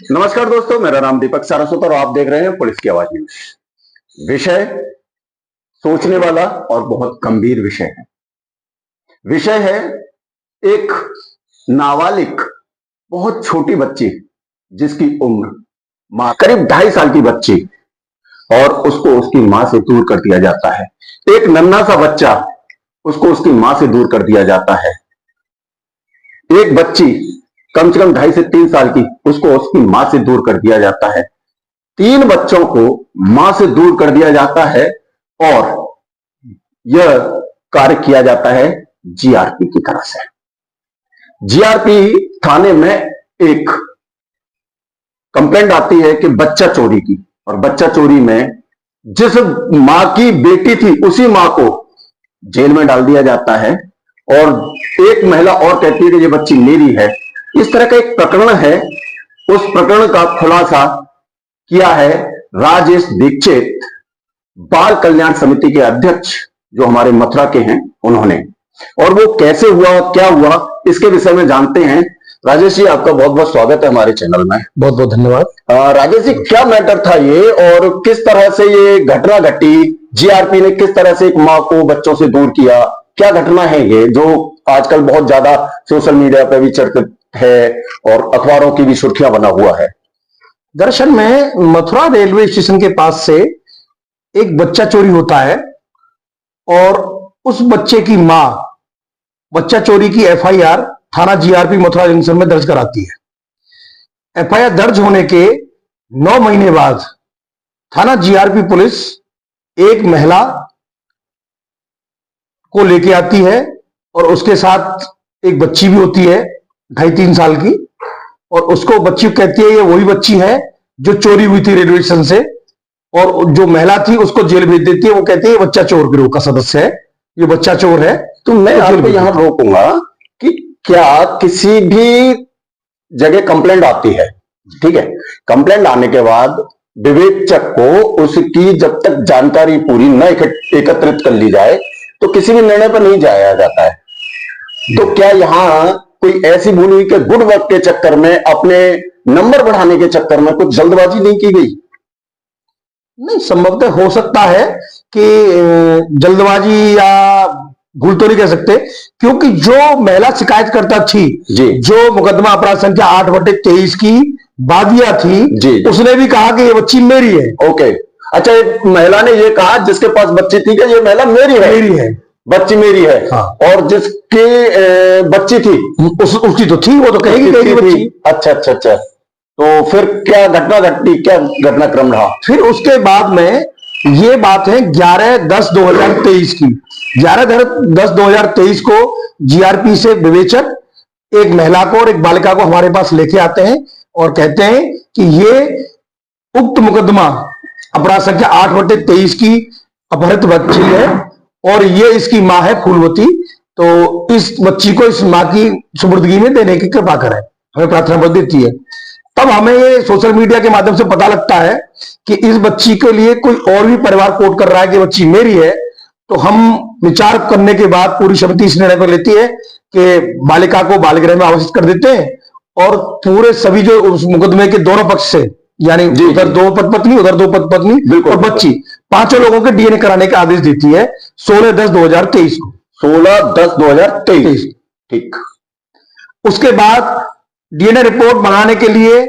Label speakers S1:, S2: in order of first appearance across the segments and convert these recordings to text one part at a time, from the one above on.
S1: नमस्कार दोस्तों, मेरा नाम दीपक सारस्वत और आप देख रहे हैं पुलिस की आवाज न्यूज। विषय सोचने वाला और बहुत गंभीर विषय है। विषय है एक नाबालिग, बहुत छोटी बच्ची जिसकी उम्र करीब 2.5 साल की बच्ची, और उसको उसकी मां से दूर कर दिया जाता है। एक नन्हा सा बच्चा, उसको उसकी मां से दूर कर दिया जाता है। एक बच्ची कम से कम 2.5 से 3 साल की, उसको उसकी मां से दूर कर दिया जाता है। 3 बच्चों को मां से दूर कर दिया जाता है और यह कार्य किया जाता है जीआरपी की तरफ से। जीआरपी थाने में एक कंप्लेंट आती है कि बच्चा चोरी की, और बच्चा चोरी में जिस मां की बेटी थी उसी मां को जेल में डाल दिया जाता है, और एक महिला और कहती है कि ये बच्ची मेरी है। इस तरह का एक प्रकरण है। उस प्रकरण का खुलासा किया है राजेश दीक्षित, बाल कल्याण समिति के अध्यक्ष जो हमारे मथुरा के हैं, उन्होंने। और वो कैसे हुआ, क्या हुआ, इसके विषय में जानते हैं। राजेश जी, आपका बहुत बहुत स्वागत है हमारे चैनल में।
S2: बहुत बहुत धन्यवाद।
S1: राजेश जी, क्या मैटर था ये और किस तरह से ये घटना घटी? जीआरपी ने किस तरह से एक मां को बच्चों से दूर किया? क्या घटना है ये जो आजकल बहुत ज्यादा सोशल मीडिया पे भी चर्चित है और अखबारों की भी सुर्खियां बना हुआ है?
S2: दरअसल में मथुरा रेलवे स्टेशन के पास से एक बच्चा चोरी होता है और उस बच्चे की मां बच्चा चोरी की एफआईआर थाना जीआरपी मथुरा जंक्शन में दर्ज कराती है। एफआईआर दर्ज होने के 9 महीने बाद थाना जीआरपी पुलिस एक महिला को लेके आती है और उसके साथ एक बच्ची भी होती है 2.5-3 साल की, और उसको बच्ची कहती है ये वही बच्ची है जो चोरी हुई थी रेलवे स्टेशन से, और जो महिला थी उसको जेल भेज देती है। वो कहती है ये बच्चा चोर गिरोह का सदस्य है, ये बच्चा चोर है।
S1: तो मैं आपको यहां रोकूंगा कि क्या किसी भी जगह कंप्लेंट आती है, ठीक है, कंप्लेंट आने के बाद विवेचक को उसकी जब तक जानकारी पूरी न एकत्रित कर ली जाए तो किसी भी निर्णय पर नहीं जाया जाता है। तो क्या यहां कोई ऐसी भूल हुई कि गुड वर्क के चक्कर में, अपने नंबर बढ़ाने के चक्कर में कुछ जल्दबाजी नहीं की गई?
S2: नहीं, संभवतः हो सकता है कि जल्दबाजी या भूल तो नहीं कह सकते, क्योंकि जो महिला शिकायतकर्ता थी
S1: जी,
S2: जो मुकदमा अपराध संख्या 8/23 की बादिया थी
S1: जी,
S2: उसने भी कहा कि ये बच्ची मेरी है।
S1: ओके, अच्छा, एक महिला ने ये कहा जिसके पास बच्ची थी कि ये महिला मेरी है, बच्ची मेरी है।
S2: हाँ।
S1: और जिसकी बच्ची थी
S2: उसकी तो थी, वो तो कहेगी बच्ची।
S1: अच्छा अच्छा अच्छा, तो फिर क्या घटना घटी, क्या घटनाक्रम रहा?
S2: फिर उसके बाद में ये बात है 11/10/2023 की। 11/10/2023 को जीआरपी से विवेचक एक महिला को और एक बालिका को हमारे पास लेके आते हैं और कहते हैं कि ये उक्त मुकदमा अपराध संख्या 8/23 की अपहृत बच्ची है और ये इसकी मां है फूलवती, तो इस बच्ची को इस मां की सुपुर्दगी में देने की कृपा करें, हमें प्रार्थना पत्र देती है। तब हमें ये सोशल मीडिया के माध्यम से पता लगता है कि इस बच्ची के लिए कोई और भी परिवार कोर्ट कर रहा है कि बच्ची मेरी है। तो हम विचार करने के बाद पूरी समिति इस निर्णय पर लेती है कि बालिका को बाल गृह में आवासित कर देते हैं और पूरे सभी जो उस मुकदमे के दोनों पक्ष से, यानी उधर 2 पत्नी उधर 2 पत्नी और बच्ची, 5 लोगों के डीएनए कराने का आदेश देती है 16/10/2023 को।
S1: 16/10/2023, ठीक।
S2: उसके बाद डीएनए रिपोर्ट बनाने के लिए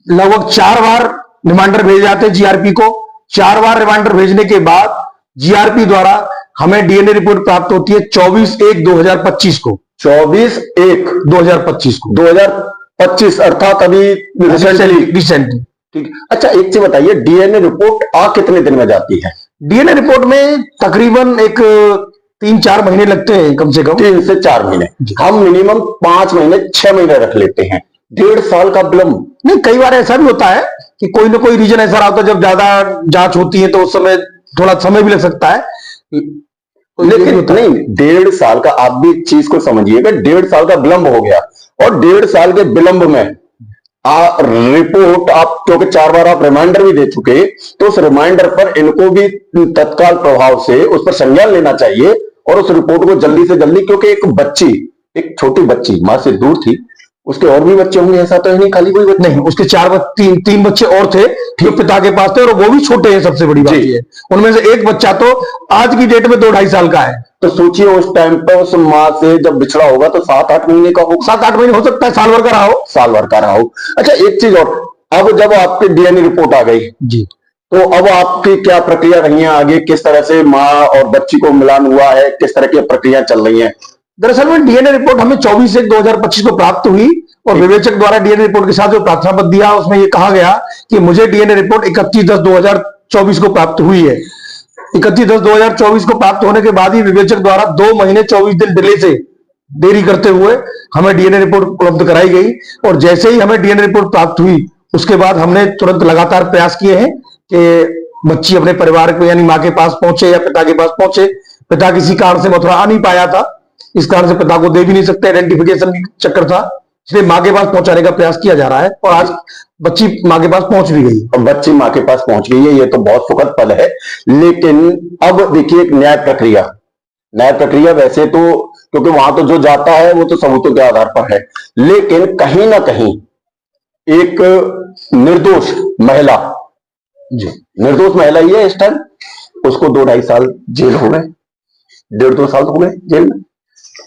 S2: लगभग 4 बार रिमाइंडर भेजे जाते हैं जीआरपी को। 4 बार रिमाइंडर भेजने के बाद जीआरपी द्वारा हमें डीएनए रिपोर्ट प्राप्त होती है 24/1/2025 को।
S1: 24/1/2025
S2: को
S1: 2025 अर्थात अभी
S2: रिसेंटली।
S1: ठीक। अच्छा, एक चीज बताइए, डीएनए रिपोर्ट आ कितने दिन में जाती है?
S2: डीएनए रिपोर्ट में तकरीबन एक 3-4 महीने लगते हैं, कम से कम
S1: 3 से 4 महीने। हम मिनिमम 5 महीने 6 महीने रख लेते हैं। 1.5 साल का विलंब
S2: नहीं, कई बार ऐसा भी होता है कि कोई ना कोई रीजन ऐसा होता है जब ज्यादा जांच होती है तो उस समय थोड़ा समय भी लग सकता है,
S1: लेकिन नहीं, 1.5 साल का, आप भी चीज को समझिएगा, 1.5 साल का विलंब हो गया और 1.5 साल के विलंब में रिपोर्ट आप, क्योंकि 4 बार आप रिमाइंडर भी दे चुके, तो उस रिमाइंडर पर इनको भी तत्काल प्रभाव से उस पर संज्ञान लेना चाहिए और उस रिपोर्ट को जल्दी से जल्दी, क्योंकि एक बच्ची, एक छोटी बच्ची मां से दूर थी, उसके और भी बच्चे होंगे, ऐसा तो है नहीं खाली कोई बच्चे?
S2: नहीं, उसके तीन बच्चे और थे जो पिता के पास थे, और वो भी छोटे हैं। सबसे बड़ी बात ये है, उनमें से एक बच्चा तो आज की डेट में 2-2.5 साल का है।
S1: तो सोचिए उस टाइम पे उस माँ से जब बिछड़ा होगा तो 7-8 महीने का होगा।
S2: 7-8 महीने हो सकता है, साल भर का रहा हो।
S1: साल भर का रहा हो। अच्छा, एक चीज और, अब जब आपकी डीएनए रिपोर्ट आ गई
S2: जी,
S1: तो अब आपकी क्या प्रक्रिया रही है आगे? किस तरह से माँ और बच्ची को मिलान हुआ है? किस तरह की प्रक्रिया चल रही है?
S2: दरअसल में डीएनए रिपोर्ट हमें 24/1/2025 को प्राप्त हुई, और विवेचक द्वारा डीएनए रिपोर्ट के साथ जो प्रार्थना पत्र दिया उसमें ये कहा गया कि मुझे डीएनए रिपोर्ट 31/10/2024 को प्राप्त हुई है। 31/10/2024 को प्राप्त होने के बाद ही विवेचक द्वारा 2 महीने 24 दिन डिले से देरी करते हुए हमें डीएनए रिपोर्ट उपलब्ध कराई गई। और जैसे ही हमें डीएनए रिपोर्ट प्राप्त हुई उसके बाद हमने तुरंत लगातार प्रयास किए हैं कि बच्ची अपने परिवार को यानी माँ के पास पहुंचे या पिता के पास पहुंचे। पिता किसी कारण से मथुरा आ नहीं पाया था, इस कारण से पिता को दे भी नहीं सकते, आइडेंटिफिकेशन चक्कर था, इसलिए माँ के पास पहुंचाने का प्रयास किया जा रहा है, और आज बच्ची माँ के पास पहुंच भी गई।
S1: अब बच्ची माँ के पास पहुंच गई है, ये तो बहुत सुखद पल है। लेकिन अब देखिए एक न्याय प्रक्रिया वैसे तो, क्योंकि वहां तो जो जाता है वो तो सबूतों के आधार पर है, लेकिन कहीं ना कहीं एक निर्दोष महिला ही है इस टाइम, उसको 2-2.5 साल जेल हो गए, 1.5-2 साल हो गए जेल में।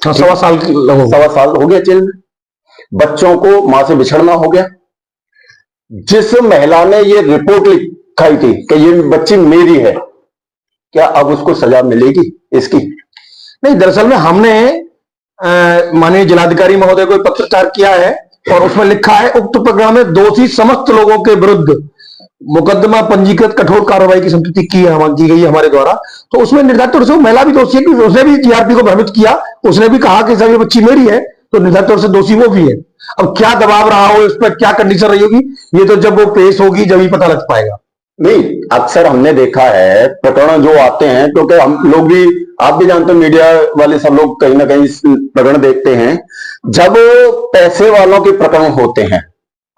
S2: 1.25 साल
S1: सवा साल हो गया जेल में। बच्चों को मां से बिछड़ना हो गया। जिस महिला ने ये रिपोर्ट लिखाई थी कि ये बच्ची मेरी है, क्या अब उसको सजा मिलेगी इसकी?
S2: नहीं, दरअसल में हमने माननीय जिलाधिकारी महोदय को पत्रचार किया है, और उसमें लिखा है उक्त प्रकरण में दोषी समस्त लोगों के विरुद्ध मुकदमा पंजीकृत कठोर कार्रवाई की संस्तुति की गई है हमारे द्वारा। तो उसमें निर्धारित तौर से महिला भी दोषी है, क्योंकि उसने भी जीआरपी को भ्रमित किया, उसने भी कहा कि सर ये बच्ची मेरी है, तो निर्धारित तौर से दोषी वो भी है। अब क्या दबाव रहा हो, इस पर क्या कंडीशन रही होगी, ये तो जब वो पेश होगी जब ही पता लग पाएगा।
S1: नहीं, अक्सर हमने देखा है प्रकरण जो आते हैं, क्योंकि हम लोग भी, आप भी जानते हैं, मीडिया वाले सब लोग कहीं ना कहीं प्रकरण देखते हैं, जब पैसे वालों के प्रकरण होते हैं,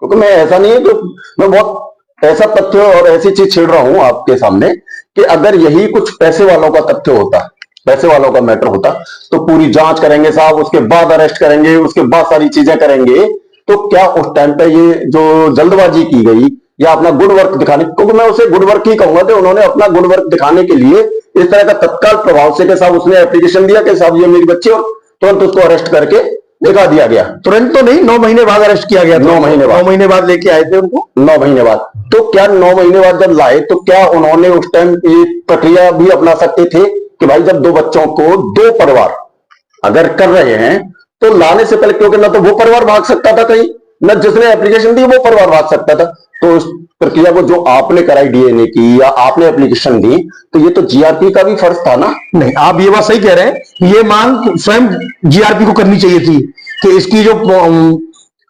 S1: क्योंकि मैं ऐसा नहीं है कि मैं बहुत ऐसा तथ्य और ऐसी चीज छेड़ रहा हूं आपके सामने कि अगर यही कुछ पैसे वालों का तथ्य होता, पैसे वालों का मैटर होता, तो पूरी जांच करेंगे साहब, उसके बाद अरेस्ट करेंगे, उसके बाद सारी चीजें करेंगे। तो क्या उस टाइम पे ये जो जल्दबाजी की गई या अपना गुड वर्क दिखाने, क्योंकि मैं उसे गुड वर्क ही कहूंगा, तो उन्होंने अपना गुड वर्क दिखाने के लिए इस तरह का तत्काल प्रभाव से कि साहब उसने एप्लीकेशन दिया कि साहब ये मेरी बच्ची, और तुरंत उसको अरेस्ट करके दिखा दिया गया।
S2: तुरंत तो नहीं, 9 महीने बाद अरेस्ट किया गया।
S1: 9 महीने बाद
S2: लेके आए थे उनको,
S1: 9 महीने बाद। तो क्या 9 महीने बाद जब लाए तो क्या उन्होंने उस टाइम ये प्रक्रिया भी अपना सकते थे कि भाई जब 2 बच्चों को 2 परिवार अगर कर रहे हैं तो लाने से पहले, क्योंकि ना तो वो परिवार भाग सकता था कहीं, न जिसने एप्लीकेशन दी वो परिवार भाग सकता था, तो उस प्रक्रिया को जो आपने कराई डीएनए की या आपने एप्लीकेशन दी, तो ये तो जीआरपी का भी फर्ज था ना?
S2: नहीं, आप ये बात सही कह रहे हैं, ये मांग स्वयं जीआरपी को करनी चाहिए थी कि इसकी जो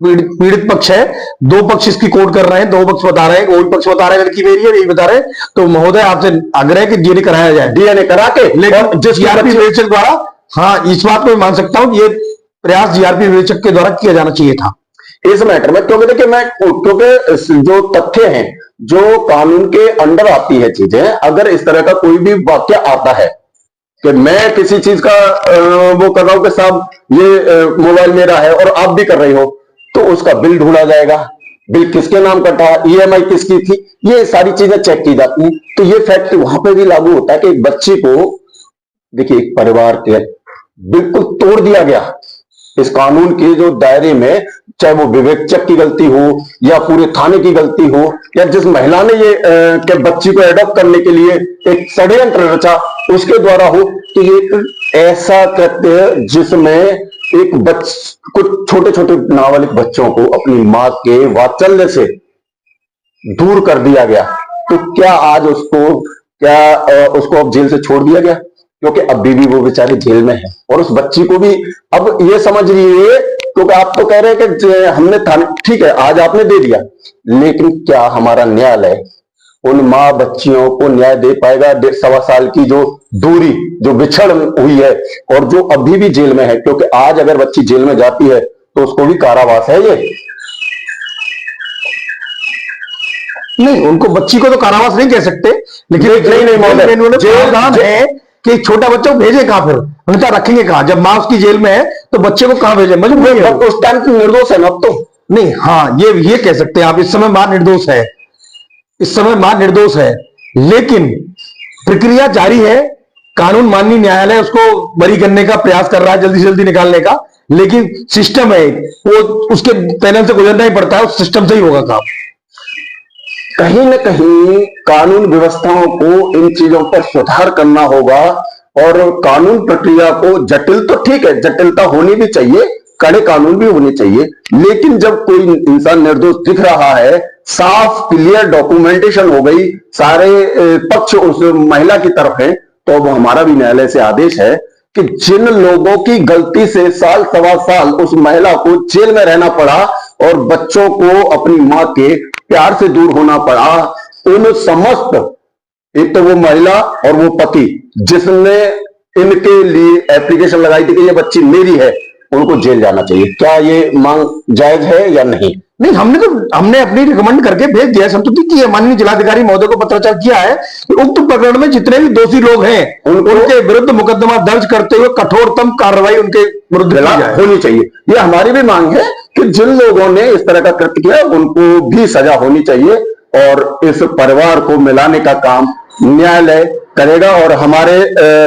S2: पीड़ित पक्ष है, 2 पक्ष इसकी कोर्ट कर रहे हैं, 2 पक्ष बता रहे हैं, कोई पक्ष बता रहे हैं लड़की मेरी है, यही बता रहे हैं, तो महोदय आपसे आग्रह है कि डीएनए कराया जाए,
S1: डीएनए करा के।
S2: लेकिन जिस जीआरपी विवेचक द्वारा, हाँ इस बात को मान सकता हूं, ये प्रयास जीआरपी विवेचक के द्वारा किया जाना चाहिए था
S1: इस मैटर में। क्योंकि देखिए क्योंकि जो तथ्य हैं, जो कानून के अंडर आती है चीजें, अगर इस तरह का कोई भी वाक्य आता है कि मैं किसी चीज का वो कर रहा हूं कि साहब ये मोबाइल मेरा है और आप भी कर रही हो, तो उसका बिल ढूंढा जाएगा, बिल किसके नाम कटा, ईएमआई किसकी थी, ये सारी चीजें चेक की जाती हैं। तो ये फैक्ट वहां पे भी लागू होता है कि एक बच्ची को, देखिए एक परिवार के बिल्कुल तोड़ दिया गया इस कानून के जो दायरे में, चाहे वो विवेचक की गलती हो या पूरे थाने की गलती हो या जिस महिला ने ये के बच्ची को एडॉप्ट करने के लिए एक षड्यंत्र रचा उसके द्वारा हो। तो ये एक ऐसा कृत्य जिसमें एक कुछ छोटे छोटे नाबालिग बच्चों को अपनी मां के वात्सल्य से दूर कर दिया गया। तो क्या आज उसको अब जेल से छोड़ दिया गया? क्योंकि अभी भी वो बेचारे जेल में है, और उस बच्ची को भी अब ये समझ रही है, क्योंकि आप तो कह रहे हैं कि हमने थाने, ठीक है आज आपने दे दिया, लेकिन क्या हमारा न्यायालय उन मां बच्चियों को न्याय दे पाएगा? 1.25 साल की जो दूरी, जो बिछड़ हुई है, और जो अभी भी जेल में है, क्योंकि आज अगर बच्ची जेल में जाती है तो उसको भी कारावास है। ये
S2: नहीं, उनको बच्ची को तो कारावास नहीं कह सकते, लेकिन
S1: नहीं महोदय,
S2: जेल है कि छोटा बच्चा भेजे कहां? फिर अन्यथा रखेंगे कहां? जब माँ उसकी जेल में है तो बच्चे को कहां भेजे? मजबूरी है।
S1: उस टाइम की निर्दोष है ना अब तो।
S2: नहीं, हाँ, ये कह सकते हैं आप, इस समय मां निर्दोष है, इस समय मां निर्दोष है, लेकिन प्रक्रिया जारी है। कानून माननीय न्यायालय उसको बरी करने का प्रयास कर रहा है, जल्दी से जल्दी निकालने का, लेकिन सिस्टम है वो, उसके पैनल से गुजरना ही पड़ता है, उस सिस्टम से ही होगा काम।
S1: कहीं न कहीं कानून व्यवस्थाओं को इन चीजों पर सुधार करना होगा और कानून प्रक्रिया को जटिल तो ठीक है, जटिलता होनी भी चाहिए, कड़े कानून भी होने चाहिए, लेकिन जब कोई इंसान निर्दोष दिख रहा है, साफ क्लियर डॉक्यूमेंटेशन हो गई, सारे पक्ष उस महिला की तरफ है, तो अब हमारा भी न्यायालय से आदेश है कि जिन लोगों की गलती से साल सवा साल उस महिला को जेल में रहना पड़ा और बच्चों को अपनी मां के प्यार से दूर होना पड़ा, उन समस्त, एक तो वो महिला और वो पति जिसने इनके लिए एप्लीकेशन लगाई थी कि ये बच्ची मेरी है, उनको जेल जाना चाहिए। क्या ये मांग जायज है या नहीं?
S2: नहीं, हमने अपनी रिकमेंड करके भेज दिया, संतुष्टि की है, माननीय जिलाधिकारी महोदय को पत्राचार किया है कि उक्त प्रकरण में जितने भी दोषी लोग हैं उनके विरुद्ध मुकदमा दर्ज करते हुए कठोरतम कार्रवाई उनके विरुद्ध
S1: होनी चाहिए। ये हमारी भी मांग है कि जिन लोगों ने इस तरह का कृत्य किया उनको भी सजा होनी चाहिए और इस परिवार को मिलाने का काम न्यायालय करेगा। और हमारे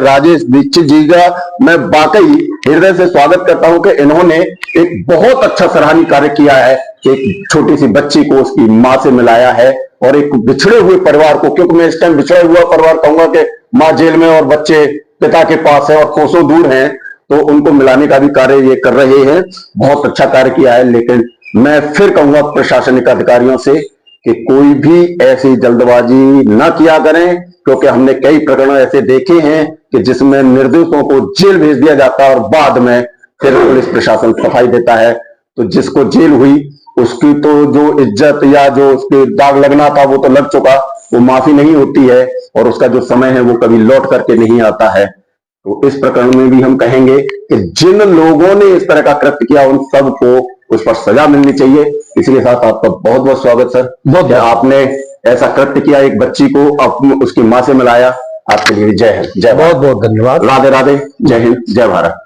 S1: राजेश दीक्षित जी का मैं वाकई हृदय से स्वागत करता हूं कि इन्होंने एक बहुत अच्छा सराहनीय कार्य किया है, एक छोटी सी बच्ची को उसकी मां से मिलाया है और एक बिछड़े हुए परिवार को, क्योंकि मैं इस टाइम बिछड़ा हुआ परिवार कहूंगा कि मां जेल में और बच्चे पिता के पास है और कोसों दूर हैं, तो उनको मिलाने का भी कार्य ये कर रहे हैं। बहुत अच्छा कार्य किया है, लेकिन मैं फिर कहूंगा प्रशासनिक अधिकारियों से कि कोई भी ऐसी जल्दबाजी ना किया करें, क्योंकि हमने कई प्रकरण ऐसे देखे हैं कि जिसमें निर्दोषों को जेल भेज दिया जाता है और बाद में फिर पुलिस प्रशासन सफाई देता है। तो जिसको जेल हुई उसकी तो जो इज्जत या जो उसके दाग लगना था वो तो लग चुका, वो माफी नहीं होती है और उसका जो समय है वो कभी लौट करके नहीं आता है। तो इस प्रकरण में भी हम कहेंगे कि जिन लोगों ने इस तरह का कृत्य किया उन सबको उस पर सजा मिलनी चाहिए। इसलिए साथ आपका बहुत बहुत स्वागत सर, बहुत आपने ऐसा कृत्य किया, एक बच्ची को उसकी मां से मिलाया, आपके लिए जय हिंद, जय,
S2: बहुत बहुत धन्यवाद,
S1: राधे राधे, जय हिंद, जय भारत।